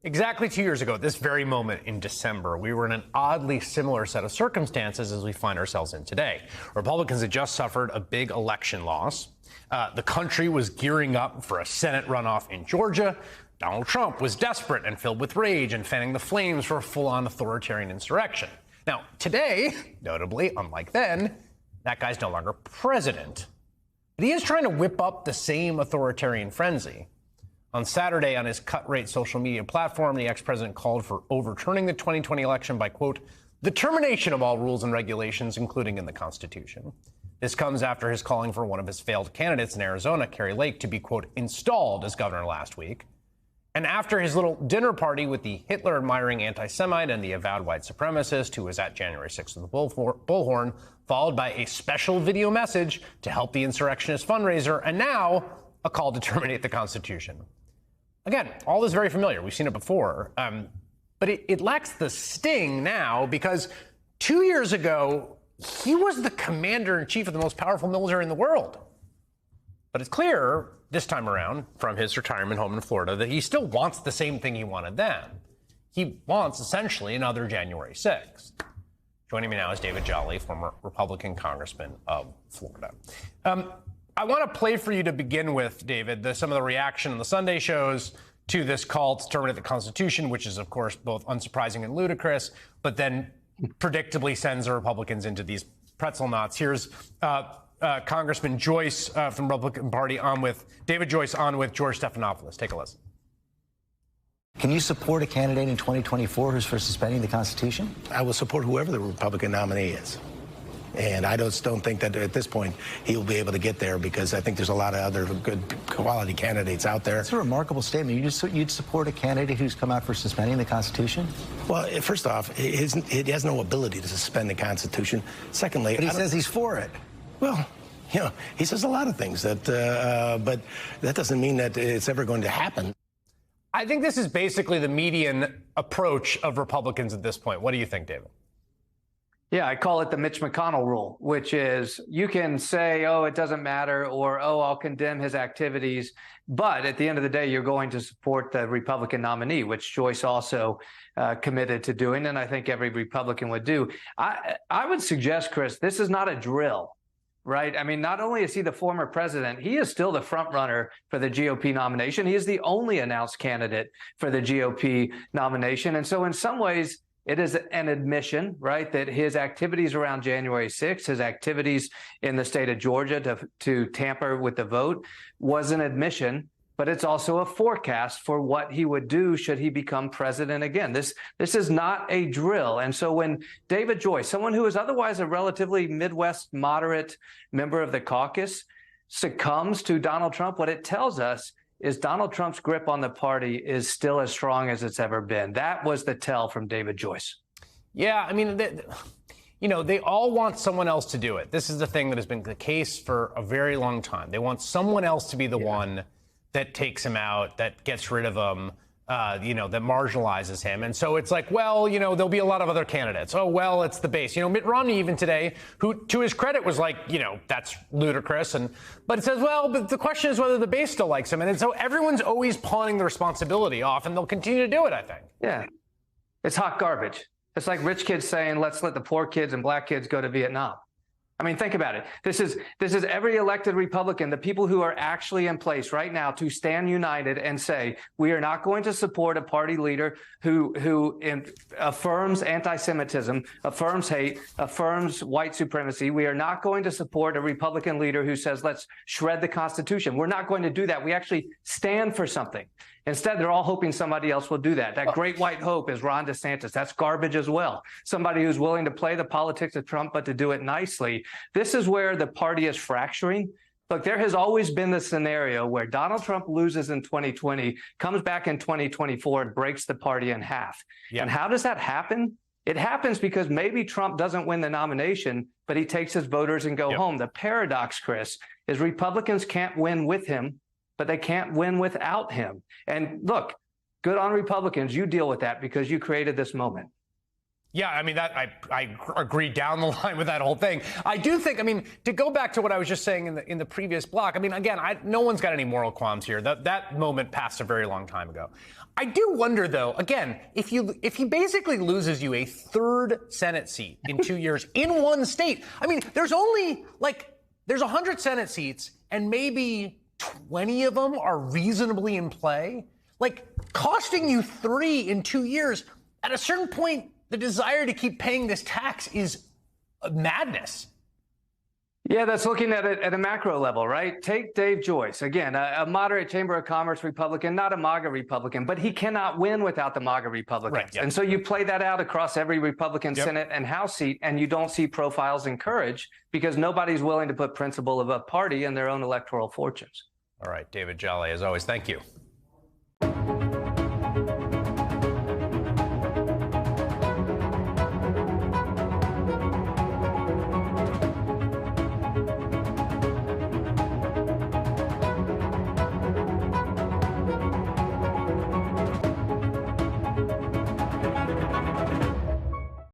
Exactly 2 years ago, at this very moment in December, we were in an oddly similar set of circumstances as we find ourselves in today. Republicans had just suffered a big election loss. The country was gearing up for a Senate runoff in Georgia. Donald Trump was desperate and filled with rage and fanning the flames for a full-on authoritarian insurrection. Now, today, notably, unlike then, that guy's no longer president. But he is trying to whip up the same authoritarian frenzy. On Saturday, on his cut-rate social media platform, the ex-president called for overturning the 2020 election by, quote, the termination of all rules and regulations, including in the Constitution. This comes after his calling for one of his failed candidates in Arizona, Kari Lake, to be, quote, installed as governor last week. And after his little dinner party with the Hitler-admiring anti-Semite and the avowed white supremacist who was at January 6th with the Bullhorn, followed by a special video message to help the insurrectionist fundraiser, and now a call to terminate the Constitution. Again, all this is very familiar. We've seen it before. But it lacks the sting now because 2 years ago, he was the commander-in-chief of the most powerful military in the world. But it's clear this time around from his retirement home in Florida that he still wants the same thing he wanted then. He wants essentially another January 6th. Joining me now is David Jolly, former Republican congressman of Florida. I want to play for you to begin with, David, some of the reaction on the Sunday shows to this call to terminate the Constitution, which is, of course, both unsurprising and ludicrous, but then predictably sends the Republicans into these pretzel knots. Here's Congressman Joyce from the Republican Party on with David Joyce on with George Stephanopoulos. Take a listen. Can you support a candidate in 2024 who's for suspending the Constitution? I will support whoever the Republican nominee is. And I just don't think that at this point he will be able to get there because I think there's a lot of other good quality candidates out there. It's a remarkable statement. You'd support a candidate who's come out for suspending the Constitution? Well, first off, he has no ability to suspend the Constitution. Secondly, but he says he's for it. Well, you know, he says a lot of things that, but that doesn't mean that it's ever going to happen. I think this is basically the median approach of Republicans at this point. What do you think, David? Yeah, I call it the Mitch McConnell rule, which is you can say, oh, it doesn't matter, or, oh, I'll condemn his activities. But at the end of the day, you're going to support the Republican nominee, which Joyce also committed to doing. And I think every Republican would do. I would suggest, Chris, this is not a drill. Right. I mean, not only is he the former president, he is still the front runner for the GOP nomination. He is the only announced candidate for the GOP nomination. And so in some ways, it is an admission, right, that his activities around January 6th, his activities in the state of Georgia to tamper with the vote was an admission. But it's also a forecast for what he would do should he become president again. This is not a drill. And so when David Joyce, someone who is otherwise a relatively Midwest moderate member of the caucus, succumbs to Donald Trump, what it tells us is Donald Trump's grip on the party is still as strong as it's ever been. That was the tell from David Joyce. Yeah, I mean, they all want someone else to do it. This is the thing that has been the case for a very long time. They want someone else to be the one that takes him out, that gets rid of him, that marginalizes him. And so it's like, well, there'll be a lot of other candidates. Oh, well, it's the base. Mitt Romney even today, who to his credit was like, that's ludicrous. But it says, well, but the question is whether the base still likes him. And so everyone's always pawning the responsibility off, and they'll continue to do it, I think. Yeah, it's hot garbage. It's like rich kids saying, let's let the poor kids and black kids go to Vietnam. I mean, think about it. This is every elected Republican, the people who are actually in place right now to stand united and say, we are not going to support a party leader who affirms anti-Semitism, affirms hate, affirms white supremacy. We are not going to support a Republican leader who says, let's shred the Constitution. We're not going to do that. We actually stand for something. Instead, they're all hoping somebody else will do that. That great white hope is Ron DeSantis. That's garbage as well. Somebody who's willing to play the politics of Trump, but to do it nicely. This is where the party is fracturing. Look, there has always been the scenario where Donald Trump loses in 2020, comes back in 2024 and breaks the party in half. Yeah. And how does that happen? It happens because maybe Trump doesn't win the nomination, but he takes his voters and go home. The paradox, Chris, is Republicans can't win with him, but they can't win without him. And look, good on Republicans. You deal with that because you created this moment. Yeah, I mean, that I agree down the line with that whole thing. I do think, I mean, to go back to what I was just saying in the previous block, I mean, again, no one's got any moral qualms here. That moment passed a very long time ago. I do wonder, though, again, if he basically loses you a third Senate seat in 2 years in one state, I mean, there's 100 Senate seats and maybe 20 of them are reasonably in play. Like, costing you 3 in 2 years, at a certain point, the desire to keep paying this tax is madness. Yeah, that's looking at it at a macro level, right? Take Dave Joyce, again, a moderate Chamber of Commerce Republican, not a MAGA Republican, but he cannot win without the MAGA Republicans. Right, yeah. And so you play that out across every Republican Senate and House seat, and you don't see profiles encouraged because nobody's willing to put principle of a party in their own electoral fortunes. All right, David Jolly, as always, thank you.